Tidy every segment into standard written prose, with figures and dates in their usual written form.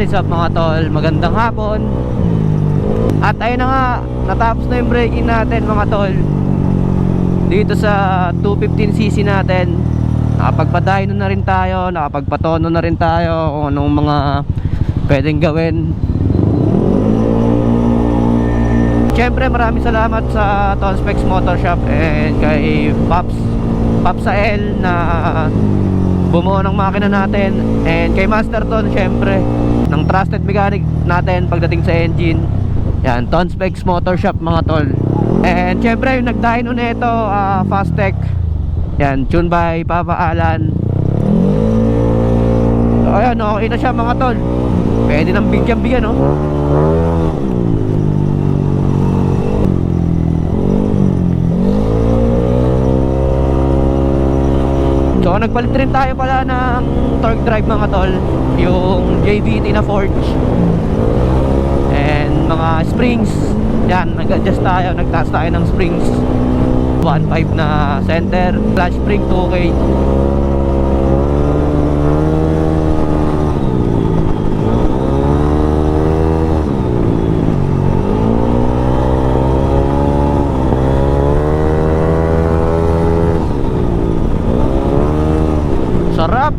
What is up mga tol, magandang hapon. At ayun na nga, natapos na yung braking natin mga tol. Dito sa 215cc natin. Nakapagpa-dyno na rin tayo, nakapagpatono na rin tayo kung anong mga pwedeng gawin. Siyempre maraming salamat sa Tonspecs Motor Shop and kay Pops Sael na bumuo ng makina natin, and kay Master Ton syempre ng trusted mechanic natin pagdating sa engine. Yan, Tonspecs Motor Shop mga tol. And syempre yung nagdyno nito, Fastech. Yan, tune by Papa Alan. So ayan, okay na siya mga tol. Pwede nang bigyan no. So nagpalit rin tayo pala ng torque drive mga tol, yung JVT na forge, and mga springs. Yan, nag-adjust tayo, nagtaas tayo ng springs. 1.5 na center, flash spring 2K. Sarap.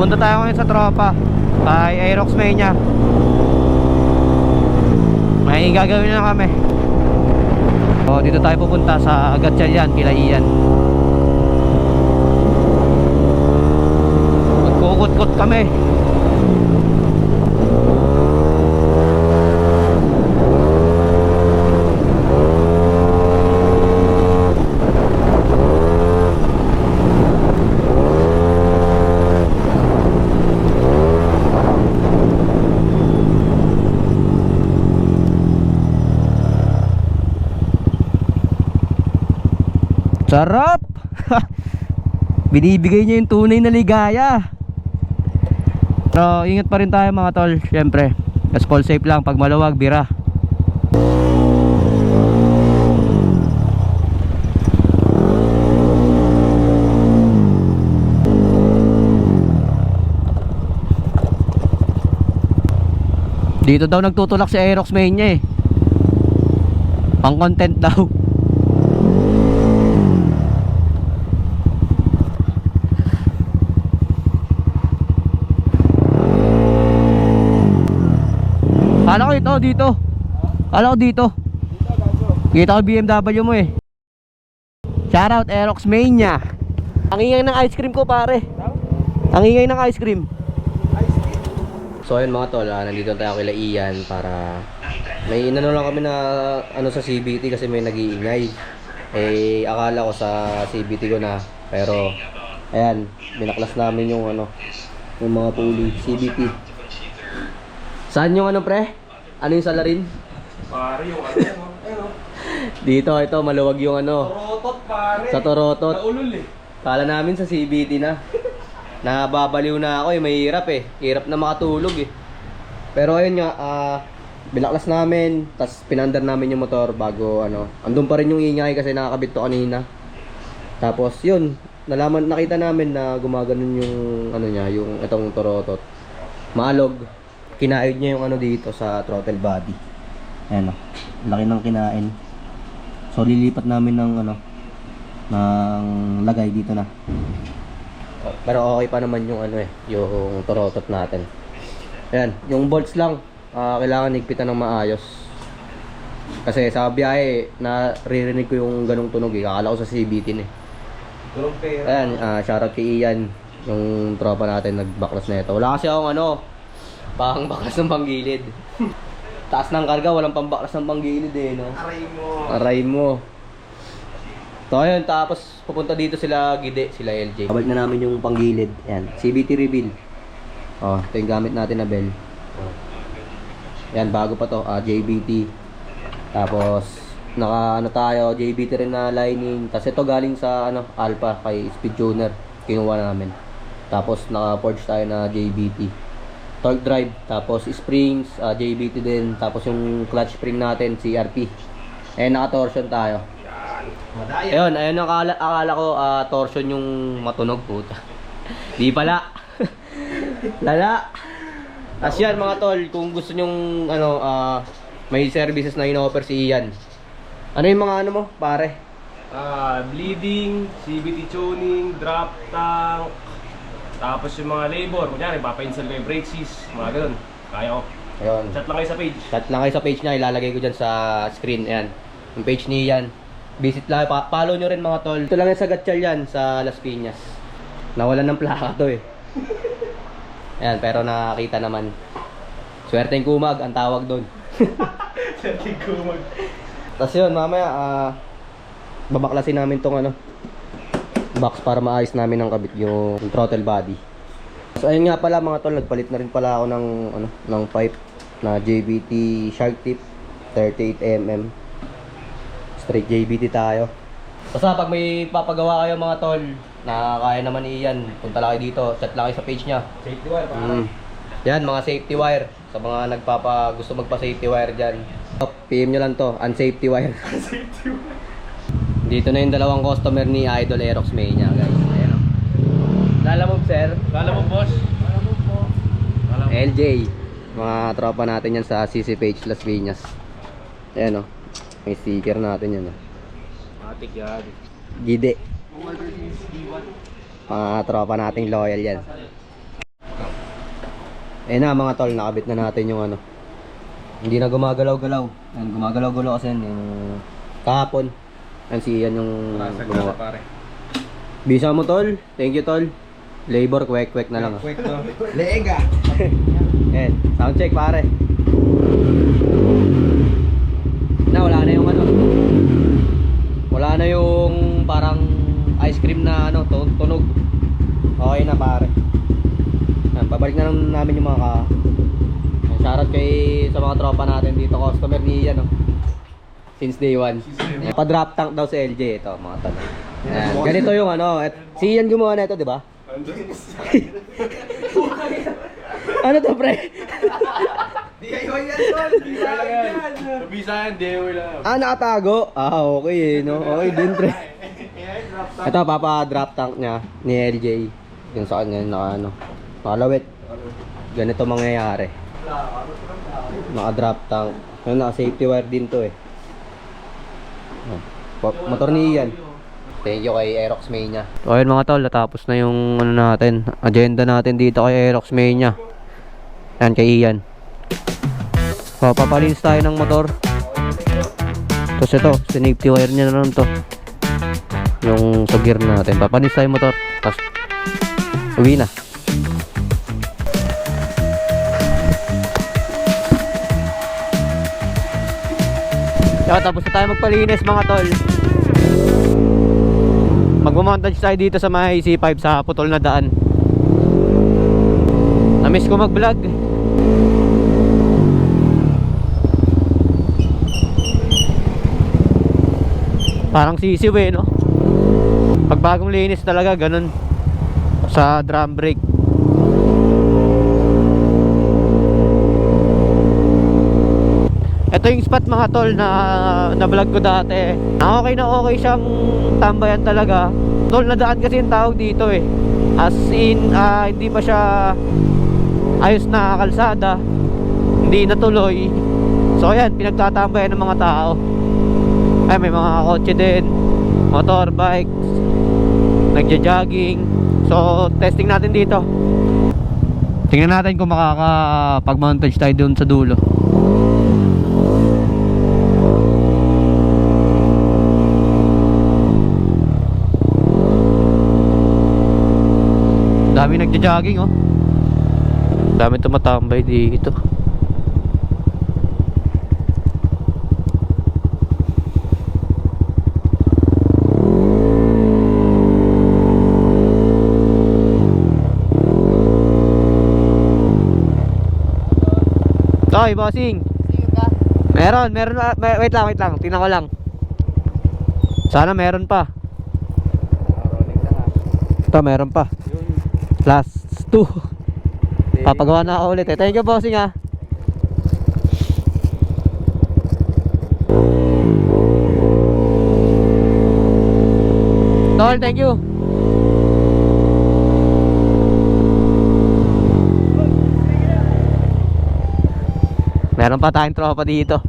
Punta tayo ngayon sa tropa kay Aerox Mania. May gagawin na kami. O, dito tayo pupunta sa Gatchalian, kila Ian. Magkukut-kut kami. Sarap! Binibigay niya yung tunay na ligaya. So, ingat pa rin tayo mga tol. Siyempre, full safe lang. Pag maluwag, bira. Dito daw nagtutulak si Aerox Mania eh. Pang content daw. Kala ko ito dito. Kala ko dito. Kita ko BMW mo eh. Shoutout Aerox Mania. Ang ingay ng ice cream ko pare. Ang ingay ng ice cream. So ayun mga tol, nandito tayo kila Ian para may inano lang kami na ano sa CBT kasi may nag-iingay. Eh akala ko sa CBT ko na, pero ayan, binaklas namin yung ano, yung mga pulley CBT. Saan yung ano pre? Ano yung salarin? Pare yung ano? Dito, ito, maluwag yung ano. Torotot pare. Sa Torotot. Naulol eh. Kala namin sa CBT na. Nababaliw na ako eh, mahirap eh. Hirap na makatulog eh. Pero ayun nga, binaklas namin, tas pinandar namin yung motor bago ano. Andun pa rin yung ingay kasi nakakabit to kanina. Tapos yun, nakita namin na gumaganon yung ano niya, yung itong Torotot. Maalog. Kinaid niya yung ano dito sa throttle body. Ayan o, laki ng kinain. So lilipat namin ng ano, ng lagay dito na. Pero okay pa naman yung ano eh, yung Torotot natin. Ayan, yung bolts lang. kailangan higpitan ng maayos. Kasi sa biyahe, naririnig ko yung ganong tunog eh. Akala ko sa CBT eh. Tulong pera. Ayan, shoutout kay Ian, yung tropa natin nagbaklas na ito. Wala kasi akong pang baklas ng panggilid. Taas ng karga, walang pambaklas ng panggilid eh, no? Aray mo. Aray mo. So ayun, tapos pupunta dito sila Gide, sila LJ. Kabalik na namin yung panggilid. Ayan, CBT reveal. Oh, ito yung gamit natin na bell. Ayan, bago pa to, JBT. Tapos naka tayo, JBT rin na lining. Tapos ito galing sa Alpha kay Speed Tuner, kinuha namin. Tapos naka-forge tayo na JBT. Torque drive, tapos springs, JBT din. Tapos yung clutch spring natin, CRP. Ayan, naka-torsion tayo. Ayun, ayun ang akala ko torsion yung matunog, puta. Di pala. Lala. As yan mga tol, kung gusto nyong may services na ino-offer si Ian. Ano yung mga mo, pare? Bleeding, CBT tuning, drop tank, tapos yung mga labor, kunyari, papa-install ko yung brake sys, mga ganun. Kaya ko. Ayun. Chat lang kayo sa page. Chat lang kayo sa page niya, ilalagay ko dyan sa screen. Ayan, yung page ni Ian. Visit lang, follow nyo rin mga tol. Ito lang yung sa Gatchal yan, sa Las Piñas. Nawalan ng plaka to eh. Ayan, pero nakakita naman. Swerteng kumag, ang tawag doon. Swerteng kumag. Tapos yun, mamaya, babaklasin namin tong box para maayos namin ng kabit yung throttle body. So ayun nga pala mga tol, nagpalit na rin pala ako ng pipe na JBT shark tip 38mm. Straight JBT tayo. Basta pag may papagawa kayo mga tol na kaya naman iyan, punta lang kayo dito, chat lang kayo sa page niya. Safety wire, pare. Yan, mga safety wire. Sa mga gusto magpa safety wire dyan, PM nyo lang to, unsafety wire. Safety wire. Dito na yung dalawang customer ni Idol Aerox Mania, guys. Ayan o. Lala mo, sir? Lala mo, boss. Lala mo po. LJ. Mga tropa natin yan sa CC Page Las Piñas. Ayan o. May sticker natin yan o. Matik yan. Gide. Mga tropa nating loyal yan. Ayan na mga tol, nakabit na natin yung hindi na gumagalaw-galaw. Ayan, gumagalaw-galaw kasi yan yung kahapon. Ayan si Ian yung gumawa. Pare. Bisa mo tol. Thank you tol. Labor, kwek-kwek na lang. Quick to. Lega. Ayan, sound check pare. Wala na yung wala na yung parang ice cream na tunog. Okay na pare. Ayan, babalik na lang namin yung mga shoutout sa mga tropa natin dito, customer ni Ian since day one. Pa-drop tank daw si LJ ito mga tanong. Ayan, ganito yung si Ian gumawa na ito, di ba? Ano to pre? DIY yan, tol. DIY yan. Bisa yan, DIY lang. Nakatago? Okay no? Okay din pre. Ito, papa-drop tank niya ni LJ. Yung sa kanya, nakalawit. Ganito mangyayari. Naka-drop tank. Naka-safety wire din to eh. Motor ni Ian. Thank you kay Aerox Mania. So ayun mga tol, natapos na yung natin, agenda natin dito kay Aerox Mania. Yan kay Ian. So papalinis tayo ng motor. Tapos ito, safety wire niya na lang to. Yung sa gear natin. Papalinis tayo motor. Tapos uwi na. Tapos na tayo magpalinis mga tol. Magmamontage tayo dito sa may C5 sa putol na daan. Namiss ko mag-vlog. Parang sisiw eh, no? Pag bagong linis talaga, ganun. Sa drum brake. Ito yung spot mga tol na vlog ko dati. Okay na okay siyang tambayan talaga. Tol na daan kasi yung tawag dito eh. As in, hindi pa siya ayos na kalsada. Hindi natuloy. So ayan, pinagtatambayan ng mga tao. Ay, may mga kotse din, motorbikes, nagja-jogging. So testing natin dito. Tingnan natin kung makakapag-montage tayo doon sa dulo. Dami nagja-jogging oh. Dami tumatambay dito. Toy, bossing. Meron. Wait lang. Tingnan ko lang. Sana meron pa. Ito, meron pa. Last 2. Papagawa na ako ulit eh. Thank you, bossing ah. Tol, thank you. Meron pa tayong tropa dito.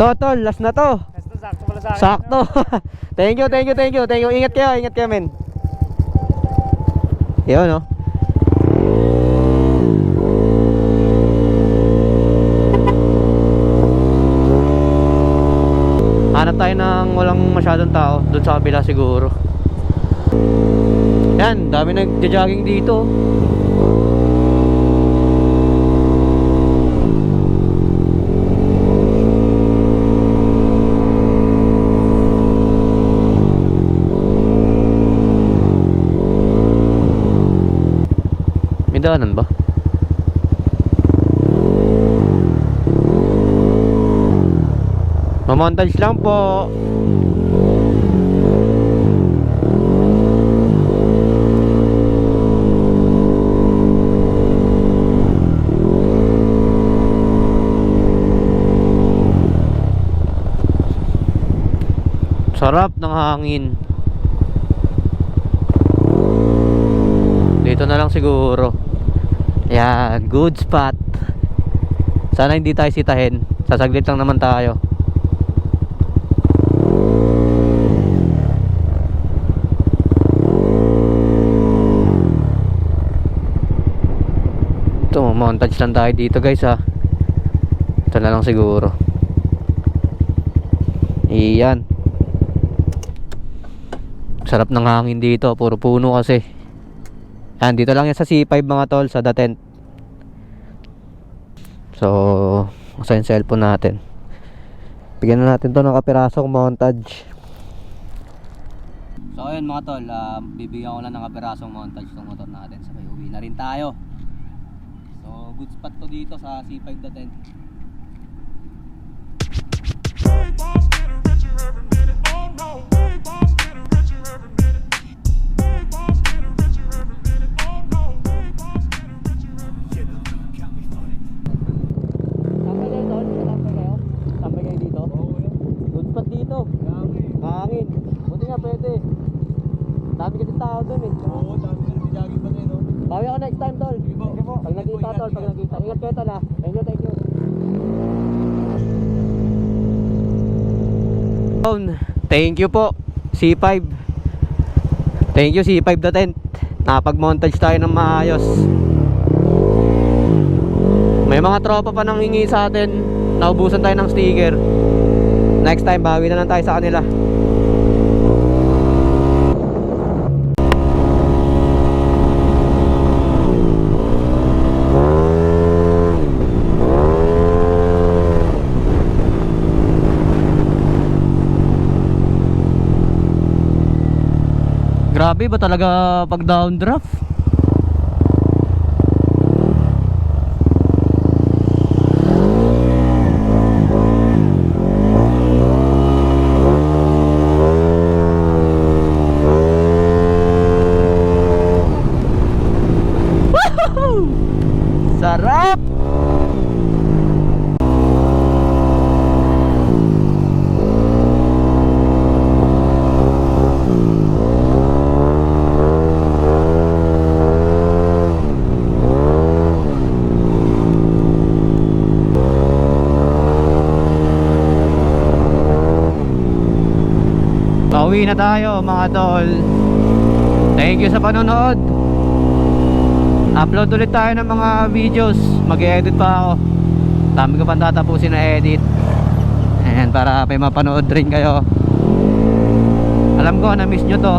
Tol, last na to. Sakto pala sa akin. Sakto. Thank you. Ingat kayo, men. Yun, no? Hanap tayo ng walang masyadong tao. Doon sa kabila siguro. Yan, dami nagja-jogging dito. May daanan ba? Mamontage lang po. Sarap ng hangin. Dito na lang siguro. Yan, good spot. Sana hindi tayo sitahin. Sasaglit lang naman tayo. Ito, montage lang tayo dito guys ha. Ito na lang siguro. Iyan. Sarap ng hangin dito, puro puno kasi. Yan, dito lang yan sa C5 mga tol, sa The Tent. So, asa yung cellphone natin. Bigyan na natin to ng kapirasong montage. So ayun mga tol, bibigyan ko lang ng kapirasong montage ng motor natin. So uwi na rin tayo. So good spot to dito sa C5 The Tent. Hangin. Buti nga pwede. Dami kasi tao doon eh. Oo, dami na jogging pa rin, no? Bawi ako next time tol. Sige po. Pag nakita tol, pag nakita. Ingat kayo tol ha. Thank you. Thank you po C5. Thank you C5 The Tent. Nakapag-montage tayo ng maayos. May mga tropa pa nang hingi sa atin. Naubusan tayo ng sticker. Next time bawi na lang tayo sa kanila. Grabe ba talaga pag downdraft? Sarap! Pauwi na tayo mga tol. Thank you sa panonood. Upload ulit tayo ng mga videos. Mag-edit pa ako. Dami ko pang tatapusin na edit. Ayan, para may mapanood rin kayo. Alam ko, na-miss nyo to.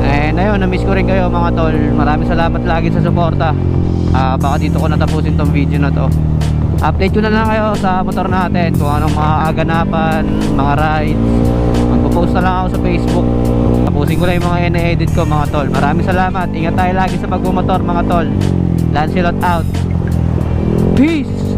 And ayun, na-miss ko rin kayo mga tol. Maraming salamat lagi sa suporta. Baka dito ko natapusin tong video na to. Update ko na lang kayo sa motor natin, kung anong mga aganapan, mga rides. Magpo-post na lang ako sa Facebook. Tapusin ko lang yung mga ina-edit ko mga tol. Maraming salamat. Ingat tayo lagi sa pagmumotor mga tol. Lancelot out. Peace!